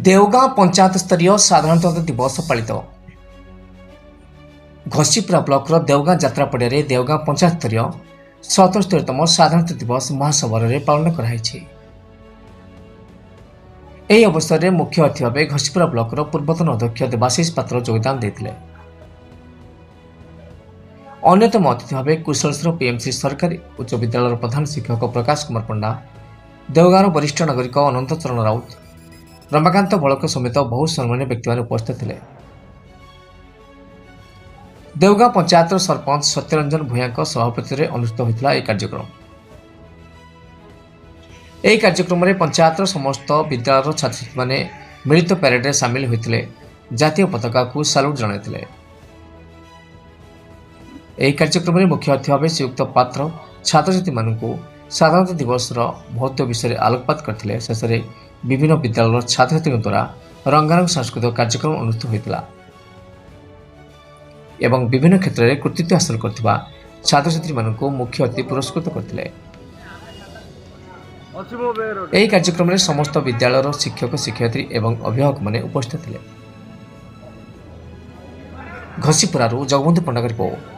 देवगां पंचायत स्तरीय साधारणतंत्र दिवस पालित। घसीपुरा ब्लॉक देवगां जात्रा पड़िया देवगां पंचायत स्तरीय 77तम साधारणतंत्र दिवस महासभार पालन कराई। अवसर में मुख्य अतिथि भाव घसीपुरा ब्लॉक पूर्वतन अध्यक्ष देवाशीष पात्र योगदान देते। अन्यतम अतिथि भाव कुशलेश्वर पीएमसी सरकारी उच्च विद्यालय प्रधान शिक्षक प्रकाश कुमार पंडा, देवगांव वरिष्ठ नागरिक अनंत चरण राउत, रमाकांत बलक समेत बहु सम्मान्य व्यक्ति उपस्थित थे। देवगां पंचायत सरपंच सत्यरंजन भूया सभापति अनुष्ठित होता यह कार्यक्रम। यह कार्यक्रम में पंचायत समस्त विद्यालय छात्र छात्री मैंने मिलित परेड में सामिल होते जातीय पताका को साल्यूट जन। यह कार्यक्रम में मुख्य अतिथि भाव श्रीयुक्त पात्र छात्र छात्री मानू साधारणतंत्र दिवस महत्व विषय आलोकपात करते। शेष में विभिन्न विद्यालय छात्र छात्री द्वारा रंगारंग सांस्कृतिक कार्यक्रम अनुष्ठित होता एवं विभिन्न क्षेत्र में कृतित्व हासिल करथिबा छात्र छात्री मानू मुख्य अतिथि पुरस्कृत करथिले। यह कार्यक्रम में समस्त विद्यालय शिक्षक शिक्षयित्री एवं अभिभावक माने उपस्थित थे। घसीपुरा जगबंधु पंडा रिपोर्ट।